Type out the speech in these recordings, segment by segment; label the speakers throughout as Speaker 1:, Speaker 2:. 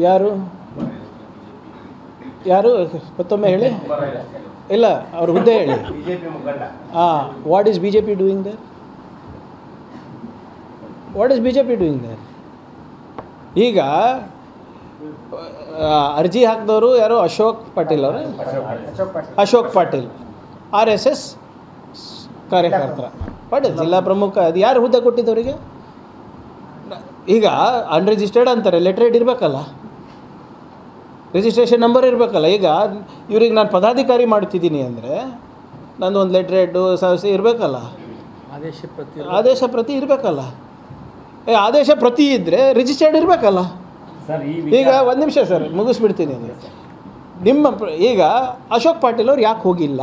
Speaker 1: ಯಾರು ಯಾರು ಮತ್ತೊಮ್ಮೆ ಹೇಳಿ. ಇಲ್ಲ ಅವ್ರ ಹುದ್ದೆ ಹೇಳಿ. What is B J P doing there? What is B J P doing there? ಈಗ ಅರ್ಜಿ ಹಾಕಿದವರು ಯಾರು? ಅಶೋಕ್ ಪಾಟೀಲ್ ಅವರು. ಅಶೋಕ್ ಪಾಟೀಲ್ RSS ಕಾರ್ಯಕರ್ತರ ಪಾಟೀಲ್ ಜಿಲ್ಲಾ ಪ್ರಮುಖ. ಅದು ಯಾರು ಹುದ್ದೆ ಕೊಟ್ಟಿದ್ದವರಿಗೆ? ಈಗ ಅನ್ರಿಜಿಸ್ಟರ್ಡ್ ಅಂತಾರೆ, ಲೆಟ್ರೇಡ್ ಇರಬೇಕಲ್ಲ, ರಿಜಿಸ್ಟ್ರೇಷನ್ ನಂಬರ್ ಇರಬೇಕಲ್ಲ. ಈಗ ಇವ್ರಿಗೆ ನಾನು ಪದಾಧಿಕಾರಿ ಮಾಡ್ತಿದ್ದೀನಿ ಅಂದರೆ ನಂದು ಒಂದು ಲೆಟ್ರೇಡು ಸಾಹಸಿ ಇರಬೇಕಲ್ಲ, ಆದೇಶ ಪ್ರತಿ ಇರಬೇಕಲ್ಲ. ಆದೇಶ ಪ್ರತಿ ಇದ್ದರೆ ರಿಜಿಸ್ಟರ್ಡ್ ಇರಬೇಕಲ್ಲ. ಈಗ ಒಂದು ನಿಮಿಷ ಸರ್ ಮುಗಿಸ್ಬಿಡ್ತೀನಿ. ಅಂದರೆ ನಿಮ್ಮ ಈಗ ಅಶೋಕ್ ಪಾಟೀಲ್ ಅವ್ರು ಯಾಕೆ ಹೋಗಿಲ್ಲ?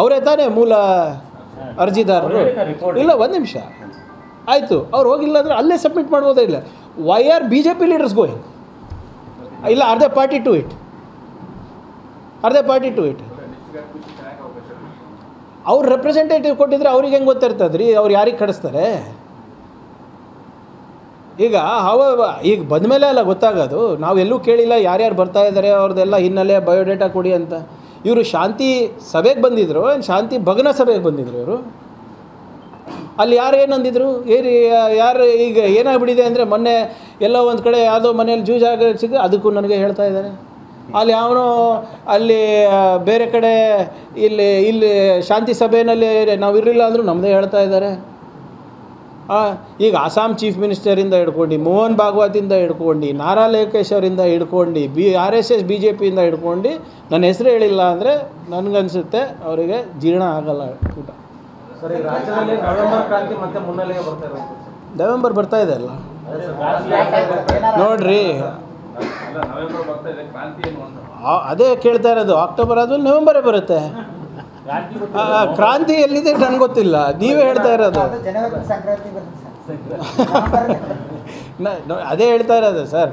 Speaker 1: ಅವರೇ ತಾನೇ ಮೂಲ ಅರ್ಜಿದಾರರು. ಇಲ್ಲ ಒಂದು ನಿಮಿಷ ಆಯಿತು, ಅವ್ರು ಹೋಗಿಲ್ಲ ಅಂದರೆ ಅಲ್ಲೇ ಸಬ್ಮಿಟ್ ಮಾಡ್ಬೋದೇ? ಇಲ್ಲ. Why are B J P leaders going? ಇಲ್ಲ, are they party to it? Are they party to it? ಅವ್ರು ರೆಪ್ರೆಸೆಂಟೇಟಿವ್ ಕೊಟ್ಟಿದ್ರೆ ಅವ್ರಿಗೆ ಹೆಂಗೆ ಗೊತ್ತಿರ್ತದೆ ರೀ ಅವ್ರು ಯಾರಿಗೆ ಕಳಿಸ್ತಾರೆ? ಈಗ ಈಗ ಬಂದ ಮೇಲೆ ಅಲ್ಲ ಗೊತ್ತಾಗೋದು. ನಾವು ಎಲ್ಲೂ ಕೇಳಿಲ್ಲ ಯಾರ್ಯಾರು ಬರ್ತಾ ಇದ್ದಾರೆ ಅವ್ರದ್ದೆಲ್ಲ ಹಿನ್ನೆಲೆ ಬಯೋಡೇಟಾ ಕೊಡಿ ಅಂತ. ಇವರು ಶಾಂತಿ ಸಭೆಗೆ ಬಂದಿದ್ರು, ಶಾಂತಿ ಭಗ್ನ ಸಭೆಗೆ ಬಂದಿದ್ರು ಇವರು. ಅಲ್ಲಿ ಯಾರು ಏನಂದಿದ್ರು? ಯಾರು ಈಗ ಏನಾಗ್ಬಿಟ್ಟಿದೆ ಅಂದರೆ ಮೊನ್ನೆ ಎಲ್ಲೋ ಒಂದು ಕಡೆ ಯಾವುದೋ ಮನೇಲಿ ಜೂಜಾಗ ಸಿಗ ಅದಕ್ಕೂ ನನಗೆ ಹೇಳ್ತಾ ಇದ್ದಾರೆ. ಅಲ್ಲಿ ಅವನು ಅಲ್ಲಿ ಬೇರೆ ಕಡೆ ಇಲ್ಲಿ ಶಾಂತಿ ಸಭೆಯಲ್ಲಿ ನಾವು ಇರಲಿಲ್ಲ ಅಂದರೂ ನಮ್ಮದೇ ಹೇಳ್ತಾ ಇದ್ದಾರೆ. ಈಗ ಅಸ್ಸಾಂ ಚೀಫ್ ಮಿನಿಸ್ಟರಿಂದ ಹಿಡ್ಕೊಂಡು, ಮೋಹನ್ ಭಾಗವತಿಂದ ಹಿಡ್ಕೊಂಡು, ನಾರಾ ಲೋಕೇಶ್ ಅವರಿಂದ ಹಿಡ್ಕೊಂಡು, RSS BJPಯಿಂದ ಹಿಡ್ಕೊಂಡು ನನ್ನ ಹೆಸರು ಹೇಳಿಲ್ಲ ಅಂದರೆ ನನಗನ್ಸುತ್ತೆ ಅವರಿಗೆ ಜೀರ್ಣ ಆಗಲ್ಲ ಊಟ.
Speaker 2: ಸರಿ, ರಾಜ್ಯದಲ್ಲಿ ನವೆಂಬರ್ ಕ್ರಾಂತಿ ಮತ್ತೆ ಮುನ್ನೆಲೆಗೆ ಬರ್ತಾ ಇರೋದು.
Speaker 1: ನವೆಂಬರ್ ಬರ್ತಾ ಇದೆ ಅಲ್ಲ ನೋಡ್ರಿ, ಅದೇ ಕೇಳ್ತಾ ಇರೋದು. ಅಕ್ಟೋಬರ್ ಆದ್ಮೇಲೆ ನವೆಂಬರೇ ಬರುತ್ತೆ. ಕ್ರಾಂತಿ ಎಲ್ಲಿದೆ ನನಗೆ ಗೊತ್ತಿಲ್ಲ, ನೀವೇ ಹೇಳ್ತಾ ಇರೋದು. ಅದೇ ಹೇಳ್ತಾ ಇರೋದು ಸರ್.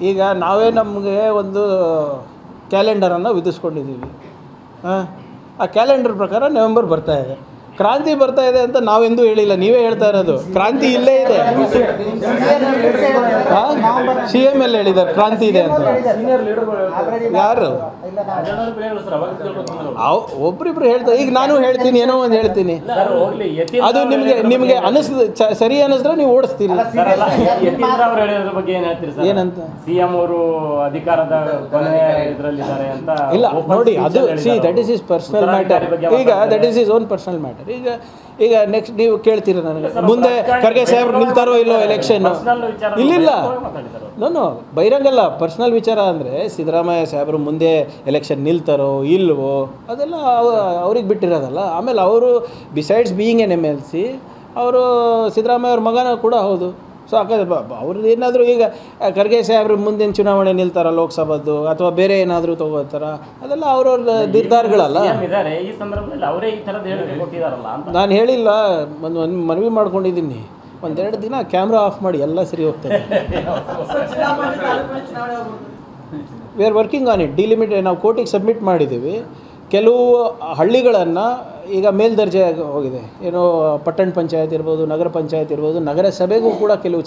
Speaker 1: ಈಗ ನಾವೇ ನಮಗೆ ಒಂದು ಕ್ಯಾಲೆಂಡರನ್ನು ವಿಧಿಸ್ಕೊಂಡಿದ್ದೀವಿ. ಆ ಕ್ಯಾಲೆಂಡರ್ ಪ್ರಕಾರ ನವೆಂಬರ್ ಬರ್ತಾ ಇದೆ. ಕ್ರಾಂತಿ ಬರ್ತಾ ಇದೆ ಅಂತ ನಾವೆಂದೂ ಹೇಳಿಲ್ಲ, ನೀವೇ ಹೇಳ್ತಾ ಇರೋದು. ಕ್ರಾಂತಿ ಇಲ್ಲೇ ಇದೆ. CM ಎಲ್ಲ ಹೇಳಿದ್ದಾರೆ ಕ್ರಾಂತಿ ಇದೆ ಅಂತ. ಯಾರು? ಒಬ್ರಿಬ್ರು ಹೇಳ್ತಾರೆ. ಈಗ ನಾನು ಹೇಳ್ತೀನಿ, ಏನೋ ಒಂದು ಹೇಳ್ತೀನಿ, ಅದು ನಿಮಗೆ ಅನಿಸ್ತು ಸರಿ ಅನ್ನಿಸಿದ್ರೆ ನೀವು ಓಡಿಸ್ತೀರಿ. ಏನಂತ?
Speaker 3: CM ಅವರು ಅಧಿಕಾರದ
Speaker 1: ಇಲ್ಲ ನೋಡಿ, ಅದು that is his personal matter. ಈಗ that is his own personal matter. ಈಗ ನೆಕ್ಸ್ಟ್ ನೀವು ಕೇಳ್ತೀರ ನನಗೆ ಮುಂದೆ ಖರ್ಗೆ ಸಾಹೇಬ್ರು ನಿಲ್ತಾರೋ ಇಲ್ಲೋ ಎಲೆಕ್ಷನ್? ಇಲ್ಲಿಲ್ಲ, ನಾನು ಬಹಿರಂಗಲ್ಲ. ಪರ್ಸ್ನಲ್ ವಿಚಾರ ಅಂದರೆ ಸಿದ್ದರಾಮಯ್ಯ ಸಾಹೇಬರು ಮುಂದೆ ಎಲೆಕ್ಷನ್ ನಿಲ್ತಾರೋ ಇಲ್ವೋ ಅದೆಲ್ಲ ಅವ್ರಿಗೆ ಬಿಟ್ಟಿರೋದಲ್ಲ. ಆಮೇಲೆ ಅವರು ಬಿಸೈಡ್ಸ್ ಬೀಯಿಂಗ್ ಎನ್ MLC ಅವರು ಸಿದ್ದರಾಮಯ್ಯ ಅವ್ರ ಮಗನ ಕೂಡ ಹೌದು. ಸೊ ಅವ್ರದ್ದು ಏನಾದರೂ ಈಗ ಖರ್ಗೆ ಸಾಹೇಬ್ರು ಮುಂದಿನ ಚುನಾವಣೆ ನಿಲ್ತಾರ ಲೋಕಸಭಾದ್ದು ಅಥವಾ ಬೇರೆ ಏನಾದರೂ ತಗೋತಾರ, ಅದೆಲ್ಲ ಅವ್ರವ್ರ ನಿರ್ಧಾರಗಳಲ್ಲ. ನಾನು ಹೇಳಿಲ್ಲ, ಒಂದು ಮನವಿ ಮಾಡ್ಕೊಂಡಿದ್ದೀನಿ, ಒಂದೆರಡು ದಿನ ಕ್ಯಾಮ್ರಾ ಆಫ್ ಮಾಡಿ ಎಲ್ಲ ಸರಿ ಹೋಗ್ತದೆ. We are working on it. Delimited ನಾವು ಕೋರ್ಟಿಗೆ ಸಬ್ಮಿಟ್ ಮಾಡಿದ್ದೀವಿ. ಕೆಲವು ಹಳ್ಳಿಗಳನ್ನು ಈಗ ಮೇಲ್ದರ್ಜೆ ಹೋಗಿದೆ, ಏನೋ ಪಟ್ಟಣ ಪಂಚಾಯತ್ ಇರ್ಬೋದು, ನಗರ ಪಂಚಾಯತ್ ಇರ್ಬೋದು, ನಗರಸಭೆಗೂ ಕೂಡ ಕೆಲವು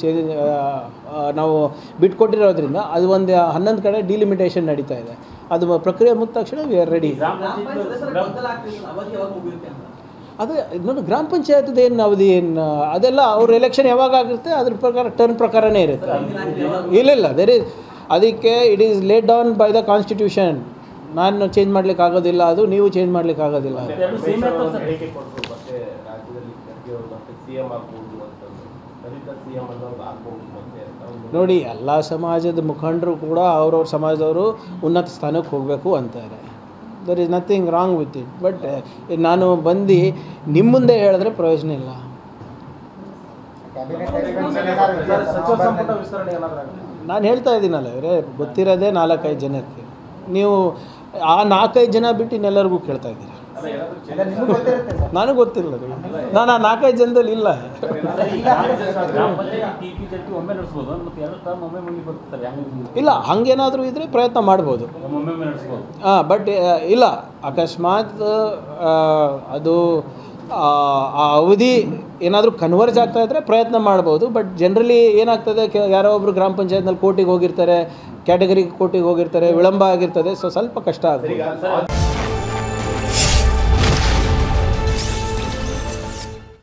Speaker 1: ನಾವು ಬಿಟ್ಕೊಟ್ಟಿರೋದ್ರಿಂದ ಅದು ಒಂದು 11 ಕಡೆ ಡಿಲಿಮಿಟೇಷನ್ ನಡೀತಾ ಇದೆ. ಅದು ಪ್ರಕ್ರಿಯೆ ಮುಗಿದ ತಕ್ಷಣ ವಿ ಆರ್ ರೆಡಿ. ಅದೇ ನೋಡಿ, ಗ್ರಾಮ ಪಂಚಾಯತ್ದು ಏನು ಅವಧಿ ಏನು ಅದೆಲ್ಲ ಅವ್ರ ಎಲೆಕ್ಷನ್ ಯಾವಾಗ ಆಗುತ್ತೆ ಅದ್ರ ಪ್ರಕಾರ ಟರ್ನ್ ಪ್ರಕಾರನೇ ಇರುತ್ತೆ. ಇಲ್ಲ ಅದಕ್ಕೆ it is laid down by the constitution. ನಾನು ಚೇಂಜ್ ಮಾಡ್ಲಿಕ್ಕೆ ಆಗೋದಿಲ್ಲ, ಅದು ನೀವು ಚೇಂಜ್ ಮಾಡ್ಲಿಕ್ಕೆ ಆಗೋದಿಲ್ಲ. ನೋಡಿ, ಎಲ್ಲ ಸಮಾಜದ ಮುಖಂಡರು ಕೂಡ ಅವ್ರವ್ರ ಸಮಾಜದವರು ಉನ್ನತ ಸ್ಥಾನಕ್ಕೆ ಹೋಗಬೇಕು ಅಂತಾರೆ. There is nothing wrong with it. But ನಾನು ಬಂದು ನಿಮ್ಮ ಮುಂದೆ ಹೇಳಿದ್ರೆ ಪ್ರಯೋಜನ ಇಲ್ಲ. ನಾನು ಹೇಳ್ತಾ ಇದ್ದೀನಲ್ಲ, ಇವರೇ ಗೊತ್ತಿರೋದೇ 4-5 ಜನಕ್ಕೆ. ನೀವು ಆ 4-5 ಜನ ಬಿಟ್ಟು ಇನ್ನೆಲ್ಲರಿಗೂ ಕೇಳ್ತಾ ಇದ್ದೀರಾ. ನನಗೆ ಗೊತ್ತಿಲ್ಲ, ನಾನು ಆ 4-5 ಜನದಲ್ಲಿ ಇಲ್ಲ. ಇಲ್ಲ, ಹಂಗೇನಾದರೂ ಇದ್ದರೆ ಪ್ರಯತ್ನ ಮಾಡ್ಬೋದು. ಬಟ್ ಇಲ್ಲ, ಅಕಸ್ಮಾತ್ ಅದು ಆ ಅವಧಿ ಏನಾದರೂ ಕನ್ವರ್ಜ್ ಆಗ್ತಾ ಇದ್ದರೆ ಪ್ರಯತ್ನ ಮಾಡ್ಬೋದು. ಬಟ್ ಜನರಲಿ ಏನಾಗ್ತದೆ, ಯಾರೋ ಒಬ್ಬರು ಗ್ರಾಮ ಪಂಚಾಯತ್ನಲ್ಲಿ ಕೋರ್ಟಿಗೆ ಹೋಗಿರ್ತಾರೆ, ಕ್ಯಾಟಗರಿ ಕೋರ್ಟಿಗೆ ಹೋಗಿರ್ತಾರೆ, ವಿಳಂಬ ಆಗಿರ್ತದೆ. ಸೊ ಸ್ವಲ್ಪ ಕಷ್ಟ ಆಗ್ತದೆ.